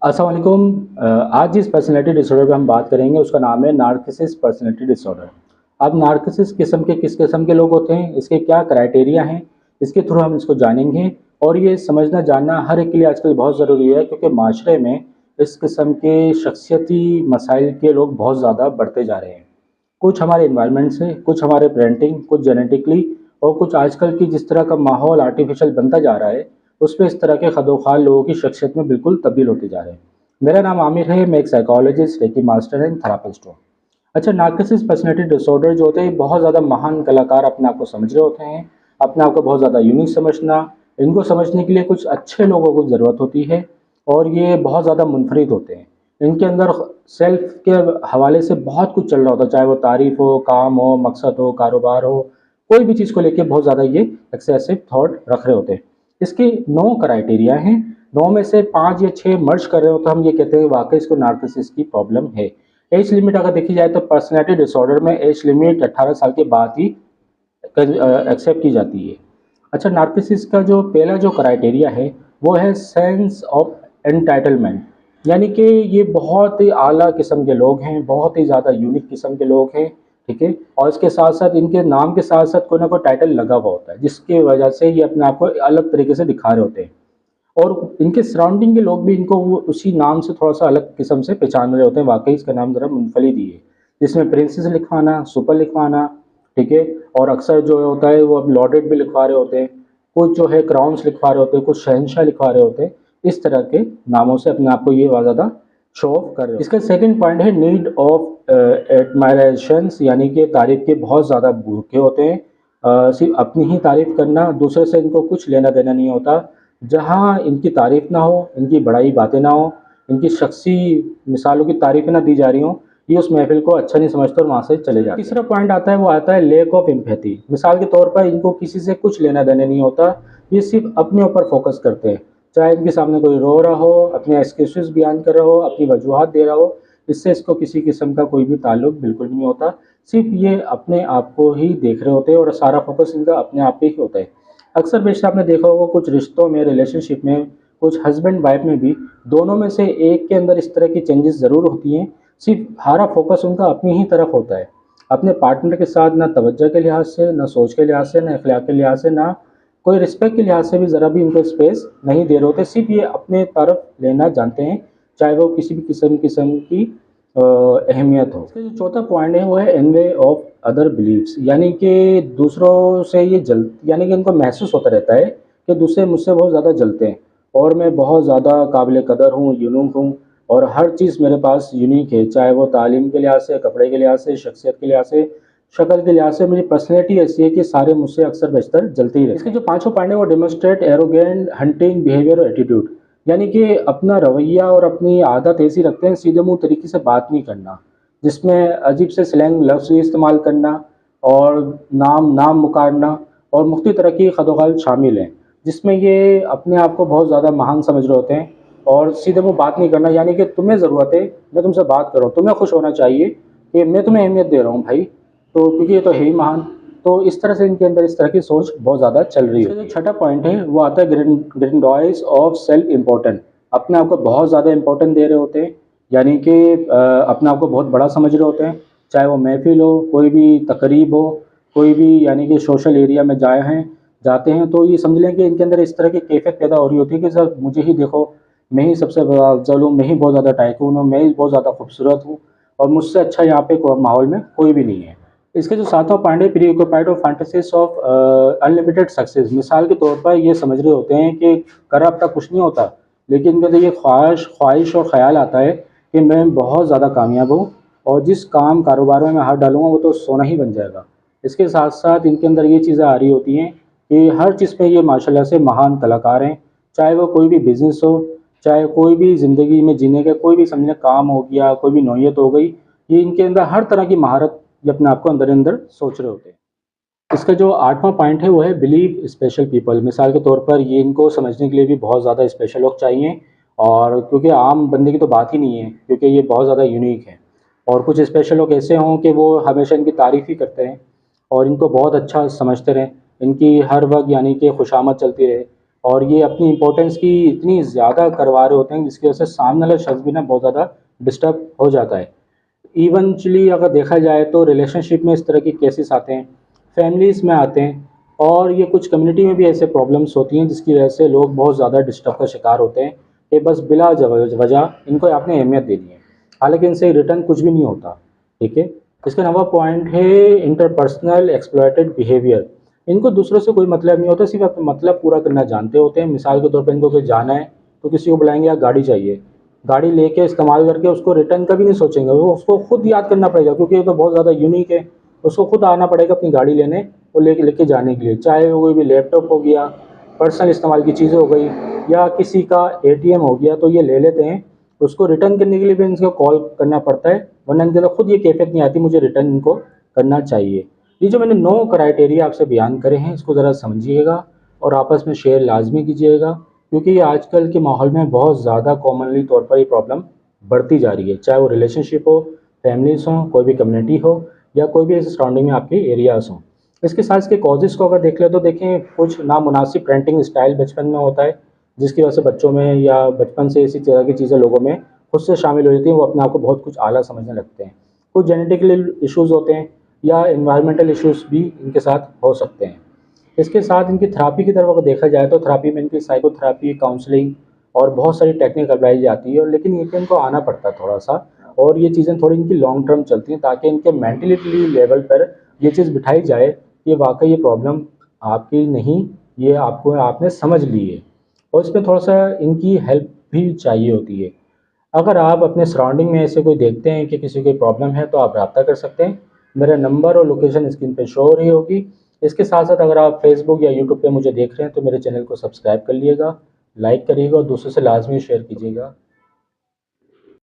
अस्सलाम वालेकुम। आज जिस पर्सनैलिटी डिसऑर्डर पे हम बात करेंगे उसका नाम है नार्सिसिस्ट पर्सनैलिटी डिसऑर्डर। अब नार्सिसिस्ट किस्म के किस किस्म के लोग होते हैं, इसके क्या क्राइटेरिया हैं, इसके थ्रू हम इसको जानेंगे। और ये समझना जानना हर एक के लिए आजकल बहुत ज़रूरी है, क्योंकि माशरे में इस किस्म के शख्सियती मसाइल के लोग बहुत ज़्यादा बढ़ते जा रहे हैं। कुछ हमारे इन्वायरमेंट से, कुछ हमारे पेरेंटिंग, कुछ जेनेटिकली, और कुछ आजकल की जिस तरह का माहौल आर्टिफिशियल बनता जा रहा है उसमें इस तरह के खदोखाल लोगों की शख्सियत में बिल्कुल तब्दील होते जा रहे हैं। मेरा नाम आमिर है, मैं एक psychologist, reiki master and therapist हूँ। अच्छा, नार्सिसिस्ट पर्सनैलिटी डिसऑर्डर जो होते हैं बहुत ज़्यादा महान कलाकार अपने आप को समझ रहे होते हैं, अपने आप को बहुत ज़्यादा यूनिक समझना। इनको समझने के लिए कुछ अच्छे लोगों को ज़रूरत होती है और ये बहुत ज़्यादा मुनफरिद होते हैं। इनके अंदर सेल्फ के हवाले से बहुत कुछ चल रहा होता है, चाहे वो तारीफ हो, काम हो, मकसद हो, कारोबार हो, कोई भी चीज़ को लेके बहुत ज़्यादा ये एक्सेसिव थॉट रख रहे होते हैं। इसके 9 क्राइटेरिया हैं, 9 में से 5 या 6 मर्ज कर रहे हो तो हम ये कहते हैं वाकई इसको नार्सिसिस्ट की प्रॉब्लम है। एज लिमिट अगर देखी जाए तो पर्सनैलिटी डिसऑर्डर में एज लिमिट 18 साल के बाद ही एक्सेप्ट की जाती है। अच्छा, नार्सिसिस्ट का जो पहला जो क्राइटेरिया है वो है सेंस ऑफ एंटाइटलमेंट, यानी कि ये बहुत ही आला किस्म के लोग हैं, बहुत ही ज़्यादा यूनिक किस्म के लोग हैं। ठीक है, और इसके साथ साथ इनके नाम के साथ साथ कोई ना कोई टाइटल लगा हुआ होता है जिसकी वजह से ये अपने आप को अलग तरीके से दिखा रहे होते हैं, और इनके सराउंडिंग के लोग भी इनको वो उसी नाम से थोड़ा सा अलग किस्म से पहचान रहे होते हैं। वाकई इसका नाम ज़रा मुनफलिद ही है, जिसमें प्रिंसेस लिखवाना, सुपर लिखवाना, ठीक है, और अक्सर जो होता है वो अब लॉर्डेड भी लिखवा रहे होते हैं, कुछ जो है क्राउन्स लिखवा रहे होते हैं, कुछ शहनशाह लिखवा रहे होते हैं। इस तरह के नामों से अपने आप को ये ज़्यादा शो ऑफ कर रहे हो। इसका सेकंड पॉइंट है नीड ऑफ एडमायरेशंस, यानी कि तारीफ के बहुत ज़्यादा भूखे होते हैं। सिर्फ अपनी ही तारीफ करना, दूसरे से इनको कुछ लेना देना नहीं होता। जहाँ इनकी तारीफ ना हो, इनकी बड़ाई बातें ना हो, इनकी शख्सी मिसालों की तारीफें ना दी जा रही हों, ये उस महफिल को अच्छा नहीं समझते और वहाँ से चले जाते हैं। तीसरा पॉइंट आता है, वो आता है लेक ऑफ एम्पैथी। मिसाल के तौर पर इनको किसी से कुछ लेना देना नहीं होता, ये सिर्फ अपने ऊपर फोकस करते हैं। चाहे इनके सामने कोई रो रहा हो, अपने एक्सक्यूजेस बयान कर रहा हो, अपनी वजूहत दे रहा हो, इससे इसको किसी किस्म का कोई भी ताल्लुक बिल्कुल नहीं होता। सिर्फ ये अपने आप को ही देख रहे होते हैं और सारा फोकस इनका अपने आप पे ही होता है। अक्सर बेशतर आपने देखा होगा कुछ रिश्तों में, रिलेशनशिप में, कुछ हस्बैंड वाइफ में भी, दोनों में से एक के अंदर इस तरह की चेंजेस ज़रूर होती हैं। सिर्फ सारा फोकस उनका अपनी ही तरफ होता है, अपने पार्टनर के साथ ना तवज्जो के लिहाज से, ना सोच के लिहाज से, ना अखलाक के लिहाज से, ना कोई रिस्पेक्ट के लिहाज से भी ज़रा भी उनको स्पेस नहीं दे रहे होते। सिर्फ ये अपने तरफ लेना जानते हैं, चाहे वो किसी भी किस्म की अहमियत हो। इसका जो चौथा पॉइंट है वो है एनवे ऑफ अदर बिलीव्स, यानी कि दूसरों से ये जल, यानी कि इनको महसूस होता रहता है कि दूसरे मुझसे बहुत ज़्यादा जलते हैं और मैं बहुत ज़्यादा काबिल कदर हूँ, यूनिक हूँ, और हर चीज़ मेरे पास यूनिक है, चाहे वो तालीम के लिहाज से, कपड़े के लिहाज से, शख्सियत के लिहाज से, शक्ल के लिहाज से। मेरी पर्सनैलिटी ऐसी है कि सारे मुझसे अक्सर बेशतर जलते ही रहते हैं। इसके जो पाँचों पॉइंट है वो डेमोस्ट्रेट एरोगेंट हंटिंग बिहेवियर और एटीट्यूड, यानी कि अपना रवैया और अपनी आदत ऐसी रखते हैं सीधे मुंह तरीके से बात नहीं करना, जिसमें अजीब से स्लैंग लफ्ज़ इस्तेमाल करना और नाम नाम मुकारना और मुख्तलिफ तरह की खदोखाल शामिल हैं, जिसमें ये अपने आप को बहुत ज़्यादा महान समझ रहे होते हैं और सीधे मुंह बात नहीं करना, यानी कि तुम्हें ज़रूरत है, मैं तुमसे बात कर रहा हूँ, तुम्हें खुश होना चाहिए कि मैं तुम्हें अहमियत दे रहा हूँ भाई, तो क्योंकि ये तो है ही महान। तो इस तरह से इनके अंदर इस तरह की सोच बहुत ज़्यादा चल रही है। जो छठा पॉइंट है वो आता है ग्रेंडोइज ऑफ सेल्फ इम्पोर्टेंट, अपने आप को बहुत ज़्यादा इंपॉर्टेंट दे रहे होते हैं, यानी कि अपने आप को बहुत बड़ा समझ रहे होते हैं। चाहे वो महफिल हो, कोई भी तकरीब हो, कोई भी यानी कि सोशल एरिया में जाते हैं तो ये समझ लें कि इनके अंदर इस तरह की कैफियत पैदा हो रही होती है कि सर मुझे ही देखो, मैं ही सबसे बड़ा अफजल हूँ, मैं ही बहुत ज़्यादा टाइकून हूँ, मैं ही बहुत ज़्यादा खूबसूरत हूँ और मुझसे अच्छा यहाँ पे माहौल में कोई भी नहीं है। इसके जो सातवां पॉइंट है preoccupied of fantasies of unlimited success, मिसाल के तौर पर ये समझ रहे होते हैं कि कर अब तक कुछ नहीं होता, लेकिन इनके अंदर ये ख्वाहिश और ख़्याल आता है कि मैं बहुत ज़्यादा कामयाब हूँ और जिस काम कारोबार में मैं हाथ डालूंगा वो तो सोना ही बन जाएगा। इसके साथ साथ इनके अंदर ये चीज़ें आ रही होती हैं कि हर चीज़ में ये माशाल्लाह से महान कलाकार हैं, चाहे वो कोई भी बिज़नेस हो, चाहे कोई भी ज़िंदगी में जीने का कोई भी समझने काम हो गया, कोई भी नौयत हो गई, ये इनके अंदर हर तरह की महारत ये अपने आप को अंदर अंदर सोच रहे होते हैं। इसका जो आठवां पॉइंट है वो है बिलीव स्पेशल पीपल, मिसाल के तौर पर ये इनको समझने के लिए भी बहुत ज़्यादा स्पेशल लोग चाहिए, और क्योंकि आम बंदे की तो बात ही नहीं है, क्योंकि ये बहुत ज़्यादा यूनिक है। और कुछ स्पेशल लोग ऐसे हों कि वो हमेशा इनकी तारीफ़ ही करते हैं और इनको बहुत अच्छा समझते रहें, इनकी हर वक्त यानी कि खुशामद चलती रहे, और ये अपनी इम्पोर्टेंस की इतनी ज़्यादा करवा रहे होते हैं जिसकी वजह से सामने वाला शख्स भी ना बहुत ज़्यादा डिस्टर्ब हो जाता है। इवेंचुअली अगर देखा जाए तो रिलेशनशिप में इस तरह की केसेस आते हैं, फैमिलीज़ में आते हैं, और ये कुछ कम्युनिटी में भी ऐसे प्रॉब्लम्स होती हैं जिसकी वजह से लोग बहुत ज़्यादा डिस्टर्ब का शिकार होते हैं कि बस बिला वजह इनको आपने अहमियत दे दी है, हालांकि इनसे रिटर्न कुछ भी नहीं होता। ठीक है। इसका नंबर पॉइंट है इंटरपर्सनल एक्सप्लॉयटेड बिहेवियर। इनको दूसरों से कोई मतलब नहीं होता, सिर्फ अपना मतलब पूरा करना जानते होते हैं। मिसाल के तौर पर इनको कहीं जाना है तो किसी को बुलाएंगे या गाड़ी चाहिए, गाड़ी लेके इस्तेमाल करके उसको रिटर्न कभी नहीं सोचेंगे, वो उसको खुद याद करना पड़ेगा क्योंकि ये तो बहुत ज़्यादा यूनिक है। उसको खुद आना पड़ेगा अपनी गाड़ी लेने और लेके जाने के लिए, चाहे वो कोई भी लैपटॉप हो गया, पर्सनल इस्तेमाल की चीज़ें हो गई, या किसी का एटीएम हो गया, तो ये ले लेते हैं। उसको रिटर्न करने के लिए भी इनको कॉल करना पड़ता है, वरना इनके अंदर खुद ये कैफियत नहीं आती मुझे रिटर्न इनको करना चाहिए। ये जो मैंने 9 क्राइटेरिया आपसे बयान करे हैं इसको ज़रा समझिएगा और आपस में शेयर लाजमी कीजिएगा, क्योंकि ये आजकल के माहौल में बहुत ज़्यादा कॉमनली तौर पर ये प्रॉब्लम बढ़ती जा रही है, चाहे वो रिलेशनशिप हो, फैमिलीज़ हों, कोई भी कम्युनिटी हो, या कोई भी ऐसे सराउंडिंग में आपके एरियाज़ हों। इसके साथ इसके कॉजेज़ को अगर देख लें तो देखें, कुछ नामुनासिब पेरेंटिंग स्टाइल बचपन में होता है जिसकी वजह से बच्चों में या बचपन से इसी तरह की चीज़ें लोगों में खुद से शामिल हो जाती हैं, वो अपने आप को बहुत कुछ आला समझने लगते हैं। कुछ जेनेटिकली इश्यूज़ होते हैं या इन्वायरमेंटल इश्यूज़ भी इनके साथ हो सकते हैं। इसके साथ इनकी थेरेपी की तरफ अगर देखा जाए तो थेरेपी में इनकी साइकोथेरेपी, काउंसलिंग और बहुत सारी टेक्निक अपनाई जाती है, लेकिन ये कि इनको आना पड़ता है थोड़ा-सा, और ये चीज़ें थोड़ी इनकी लॉन्ग टर्म चलती हैं ताकि इनके मेंटलिटी लेवल पर ये चीज़ बिठाई जाए कि वाक़ई ये प्रॉब्लम आपकी नहीं, ये आपको आपने समझ ली है, और इसमें थोड़ा-सा इनकी हेल्प भी चाहिए होती है। अगर आप अपने सराउंडिंग में ऐसे कोई देखते हैं कि किसी को प्रॉब्लम है तो आप राब्ता कर सकते हैं। मेरा नंबर और लोकेशन स्क्रीन पे शो हो रही होगी। इसके साथ-साथ अगर आप फेसबुक या यूट्यूब पे मुझे देख रहे हैं तो मेरे चैनल को सब्सक्राइब कर लिएगा, लाइक करिएगा और दूसरों से लाज़मी शेयर कीजिएगा।